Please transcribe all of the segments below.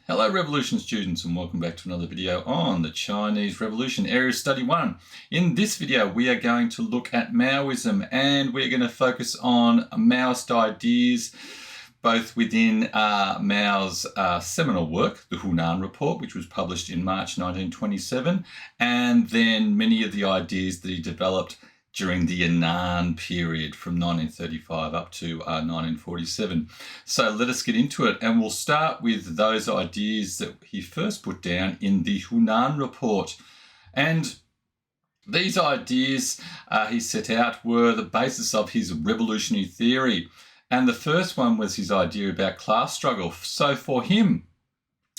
Hello Revolution students, and welcome back to another video on the Chinese Revolution, Area Study 1. In this video we are going to look at Maoism, and we're going to focus on Maoist ideas both within Mao's seminal work, the Hunan Report, which was published in March 1927, and then many of the ideas that he developed during the Yanan period from 1935 up to 1947. So let us get into it, and we'll start with those ideas that he first put down in the Hunan Report. And these ideas he set out were the basis of his revolutionary theory. And the first one was his idea about class struggle. So for him,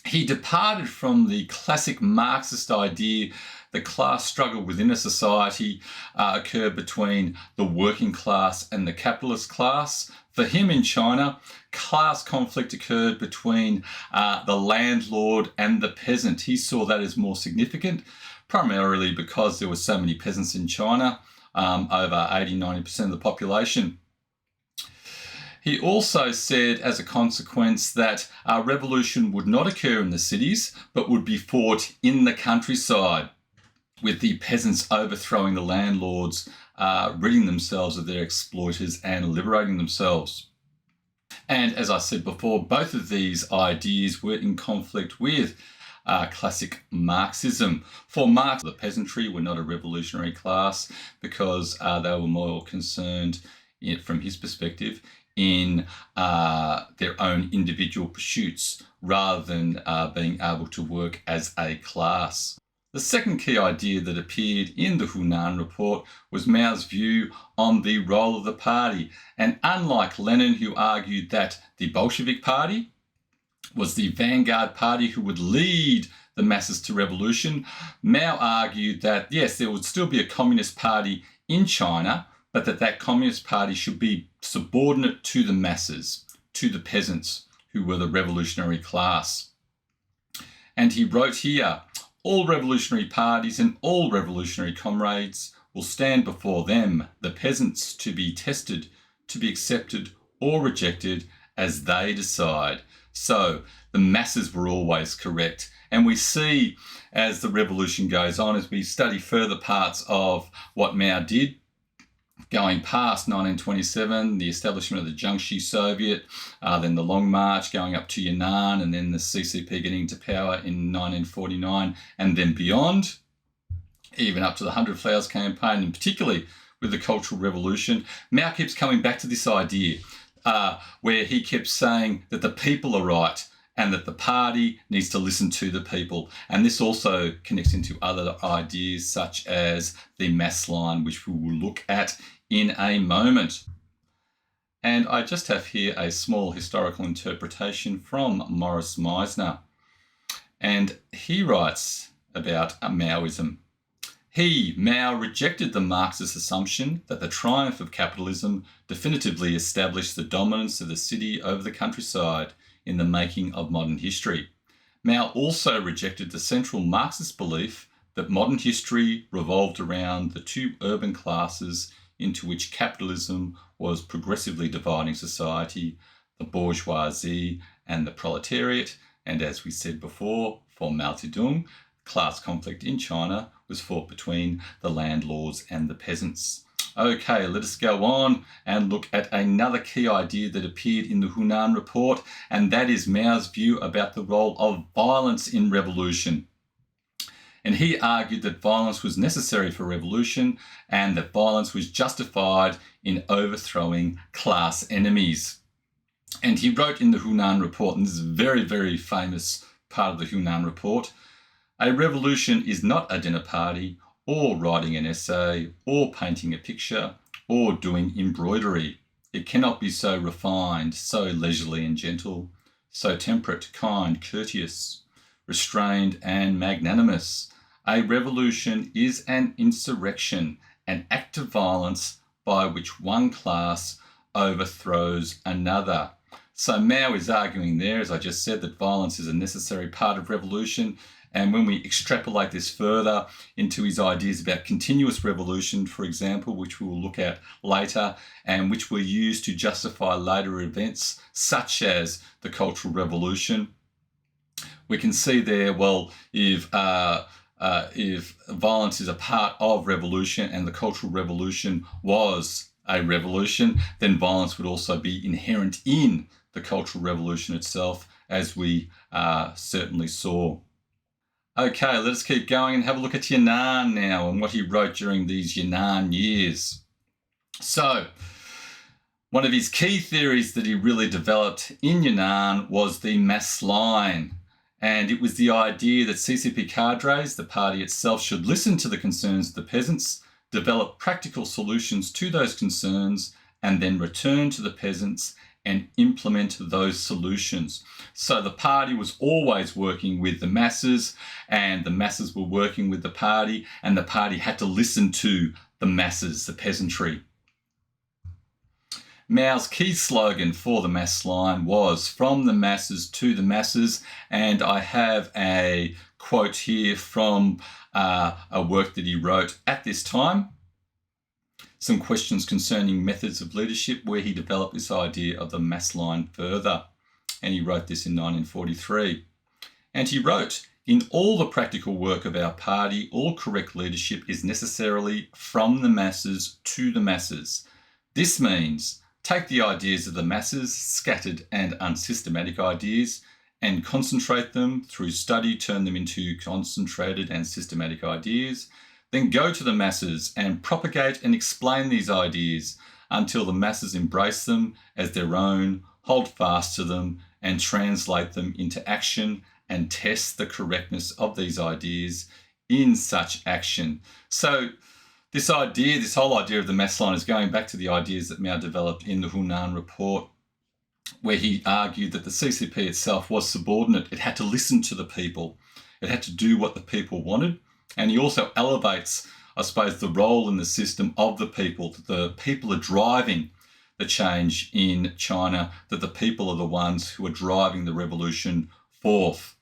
he departed from the classic Marxist idea that class struggle within a society occurred between the working class and the capitalist class. For him in China, class conflict occurred between the landlord and the peasant. He saw that as more significant, primarily because there were so many peasants in China, over 80–90% of the population. He also said, as a consequence, that a revolution would not occur in the cities, but would be fought in the countryside, with the peasants overthrowing the landlords, ridding themselves of their exploiters and liberating themselves. And as I said before, both of these ideas were in conflict with classic Marxism. For Marx, the peasantry were not a revolutionary class because they were more concerned, from his perspective, in their own individual pursuits rather than being able to work as a class. The second key idea that appeared in the Hunan Report was Mao's view on the role of the party. And unlike Lenin, who argued that the Bolshevik Party was the vanguard party who would lead the masses to revolution, Mao argued that, yes, there would still be a communist party in China, but that communist party should be subordinate to the masses, to the peasants, who were the revolutionary class. And he wrote here, "All revolutionary parties and all revolutionary comrades will stand before them, the peasants, to be tested, to be accepted or rejected as they decide." So the masses were always correct. And we see, as the revolution goes on, as we study further parts of what Mao did, going past 1927, the establishment of the Jiangxi Soviet, then the Long March going up to Yanan, and then the CCP getting into power in 1949, and then beyond, even up to the 100 Flowers campaign, and particularly with the Cultural Revolution, Mao keeps coming back to this idea where he kept saying that the people are right and that the party needs to listen to the people. And this also connects into other ideas such as the mass line, which we will look at in a moment. And I just have here a small historical interpretation from Morris Meisner. And he writes about Maoism. He, Mao, rejected the Marxist assumption that the triumph of capitalism definitively established the dominance of the city over the countryside in the making of modern history. Mao also rejected the central Marxist belief that modern history revolved around the two urban classes into which capitalism was progressively dividing society, the bourgeoisie and the proletariat. And as we said before, for Mao Zedong, class conflict in China was fought between the landlords and the peasants. Okay, let us go on and look at another key idea that appeared in the Hunan Report, and that is Mao's view about the role of violence in revolution. And he argued that violence was necessary for revolution and that violence was justified in overthrowing class enemies. And he wrote in the Hunan Report, and this is a very, very famous part of the Hunan Report, "A revolution is not a dinner party, or writing an essay, or painting a picture, or doing embroidery. It cannot be so refined, so leisurely and gentle, so temperate, kind, courteous, restrained and magnanimous. A revolution is an insurrection, an act of violence by which one class overthrows another." So Mao is arguing there, as I just said, that violence is a necessary part of revolution. And when we extrapolate this further into his ideas about continuous revolution, for example, which we will look at later, and which were used to justify later events such as the Cultural Revolution, We can see there, well, if violence is a part of revolution and the Cultural Revolution was a revolution, then violence would also be inherent in the Cultural Revolution itself, as we certainly saw. Okay, let us keep going and have a look at Yanan now and what he wrote during these Yanan years. So, one of his key theories that he really developed in Yanan was the mass line. And it was the idea that CCP cadres, the party itself, should listen to the concerns of the peasants, develop practical solutions to those concerns, and then return to the peasants and implement those solutions. So the party was always working with the masses, and the masses were working with the party, and the party had to listen to the masses, the peasantry. Mao's key slogan for the mass line was "From the masses to the masses," and I have a quote here from a work that he wrote at this time, Some Questions Concerning Methods of Leadership, where he developed this idea of the mass line further. And he wrote this in 1943. And he wrote, "In all the practical work of our party, all correct leadership is necessarily from the masses to the masses. This means take the ideas of the masses, scattered and unsystematic ideas, and concentrate them through study, turn them into concentrated and systematic ideas. Then go to the masses and propagate and explain these ideas until the masses embrace them as their own, hold fast to them, and translate them into action and test the correctness of these ideas in such action." So this whole idea of the mass line is going back to the ideas that Mao developed in the Hunan Report, where he argued that the CCP itself was subordinate. It had to listen to the people. It had to do what the people wanted. And he also elevates, I suppose, the role in the system of the people. The people are driving the change in China, that the people are the ones who are driving the revolution forth.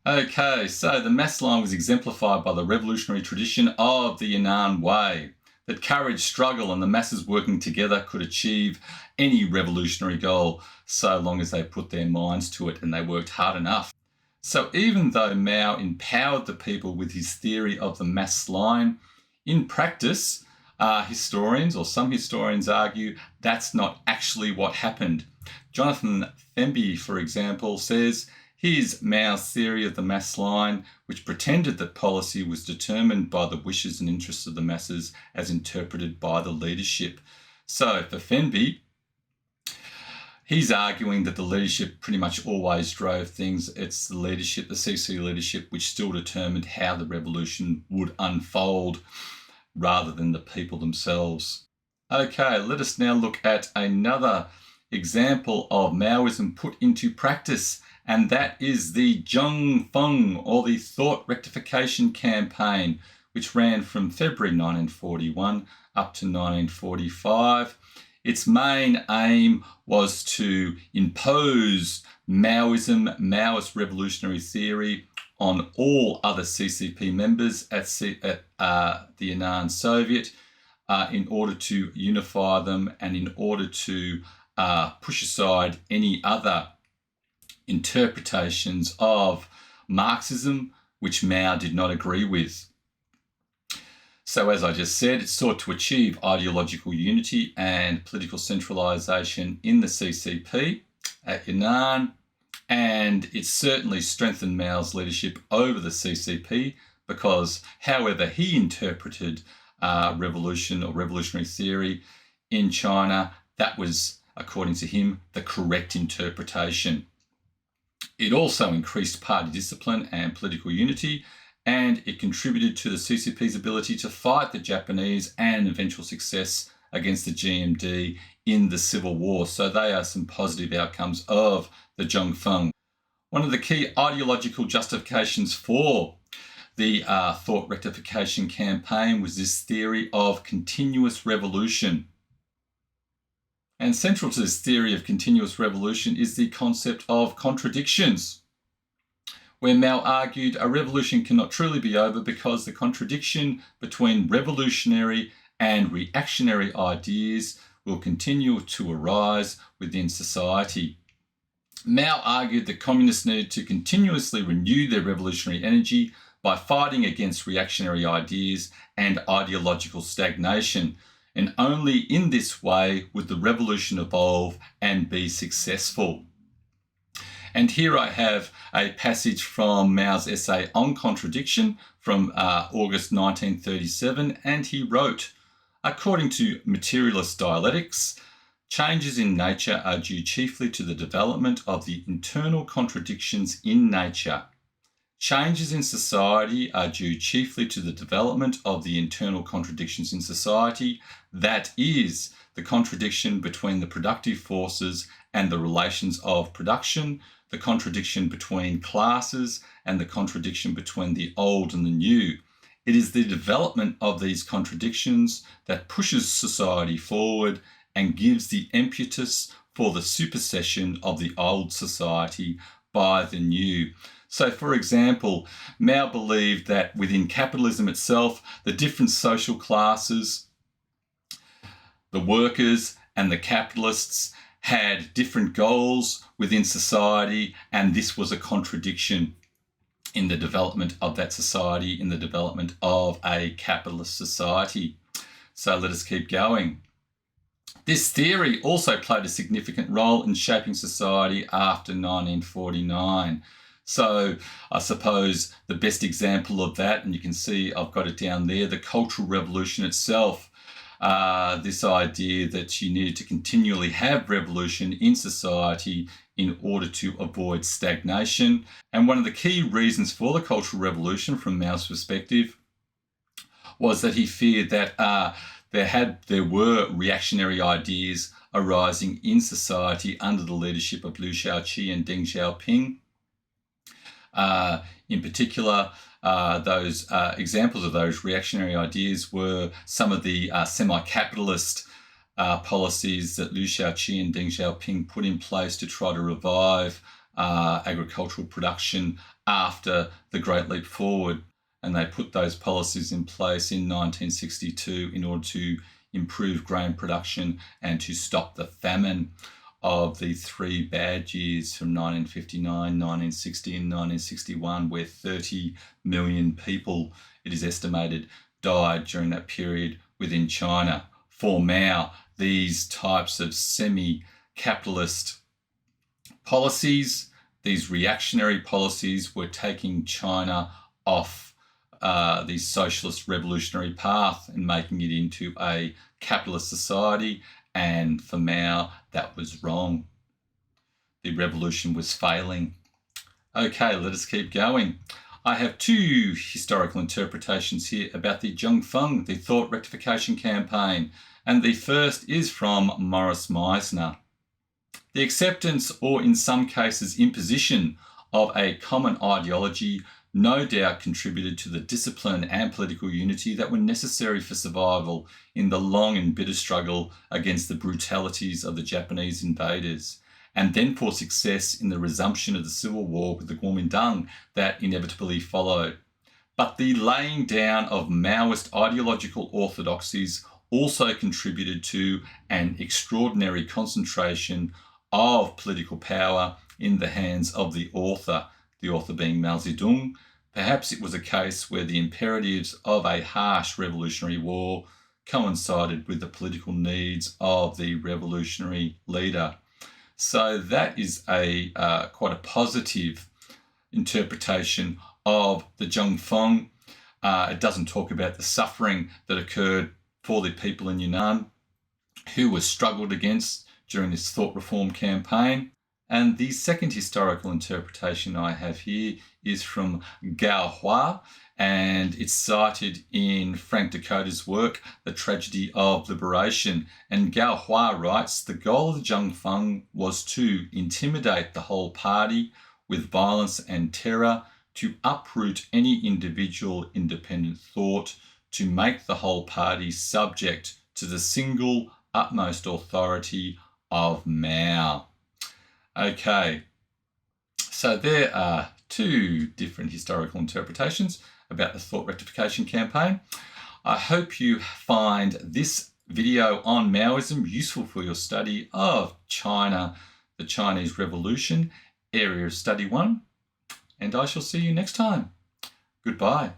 Okay, so the mass line was exemplified by the revolutionary tradition of the Yanan Way, that courage, struggle, and the masses working together could achieve any revolutionary goal so long as they put their minds to it and they worked hard enough. So even though Mao empowered the people with his theory of the mass line, in practice, some historians argue that's not actually what happened. Jonathan Themby, for example, says, "Here's Mao's theory of the mass line, which pretended that policy was determined by the wishes and interests of the masses as interpreted by the leadership." So for Themby, he's arguing that the leadership pretty much always drove things. It's the leadership, the CC leadership, which still determined how the revolution would unfold rather than the people themselves. Okay, let us now look at another example of Maoism put into practice, and that is the Zhengfeng, or the Thought Rectification campaign, which ran from February 1941 up to 1945. Its main aim was to impose Maoism, Maoist revolutionary theory, on all other CCP members at the Yanan Soviet in order to unify them and in order to push aside any other interpretations of Marxism which Mao did not agree with. So as I just said, it sought to achieve ideological unity and political centralisation in the CCP at Yanan, and it certainly strengthened Mao's leadership over the CCP because however he interpreted revolution or revolutionary theory in China, that was, according to him, the correct interpretation. It also increased party discipline and political unity, and it contributed to the CCP's ability to fight the Japanese and eventual success against the GMD in the Civil War. So they are some positive outcomes of the Zhengfeng. One of the key ideological justifications for the Thought Rectification campaign was this theory of continuous revolution. And central to this theory of continuous revolution is the concept of contradictions, where Mao argued a revolution cannot truly be over because the contradiction between revolutionary and reactionary ideas will continue to arise within society. Mao argued that communists needed to continuously renew their revolutionary energy by fighting against reactionary ideas and ideological stagnation, and only in this way would the revolution evolve and be successful. And here I have a passage from Mao's essay on contradiction from August 1937, and he wrote, according to materialist dialectics, changes in nature are due chiefly to the development of the internal contradictions in nature. Changes in society are due chiefly to the development of the internal contradictions in society, that is, the contradiction between the productive forces and the relations of production, the contradiction between classes, and the contradiction between the old and the new. It is the development of these contradictions that pushes society forward and gives the impetus for the supersession of the old society by the new. So, for example, Mao believed that within capitalism itself, the different social classes, the workers and the capitalists, had different goals within society, and this was a contradiction in the development of that society, in the development of a capitalist society. So let us keep going. This theory also played a significant role in shaping society after 1949. So I suppose the best example of that, and you can see I've got it down there, the Cultural Revolution itself, this idea that you needed to continually have revolution in society in order to avoid stagnation. And one of the key reasons for the Cultural Revolution from Mao's perspective was that he feared that there were reactionary ideas arising in society under the leadership of Liu Shaoqi and Deng Xiaoping. In particular, those examples of those reactionary ideas were some of the semi-capitalist policies that Liu Shaoqi and Deng Xiaoping put in place to try to revive agricultural production after the Great Leap Forward. And they put those policies in place in 1962 in order to improve grain production and to stop the famine of the three bad years from 1959, 1960 and 1961, where 30 million people, it is estimated, died during that period within China. For Mao, these types of semi-capitalist policies, these reactionary policies, were taking China off the socialist revolutionary path and making it into a capitalist society. And for Mao, that was wrong. The revolution was failing. Okay, let us keep going. I have two historical interpretations here about the Zhengfeng, the Thought Rectification Campaign, and the first is from Morris Meisner. The acceptance, or in some cases imposition, of a common ideology no doubt contributed to the discipline and political unity that were necessary for survival in the long and bitter struggle against the brutalities of the Japanese invaders, and then for success in the resumption of the civil war with the Kuomintang that inevitably followed. But the laying down of Maoist ideological orthodoxies also contributed to an extraordinary concentration of political power in the hands of the author being Mao Zedong. Perhaps it was a case where the imperatives of a harsh revolutionary war coincided with the political needs of the revolutionary leader. So that is a quite a positive interpretation of the Zhengfeng. It doesn't talk about the suffering that occurred for the people in Yunnan who were struggled against during this thought reform campaign. And the second historical interpretation I have here is from Gao Hua, and it's cited in Frank Dakota's work, The Tragedy of Liberation. And Gao Hua writes, the goal of the Zhengfeng was to intimidate the whole party with violence and terror, to uproot any individual independent thought, to make the whole party subject to the single utmost authority of Mao. Okay, so there are two different historical interpretations about the Thought Rectification Campaign. I hope you find this video on Maoism useful for your study of China the Chinese Revolution, Area of Study 1, and I shall see you next time. Goodbye.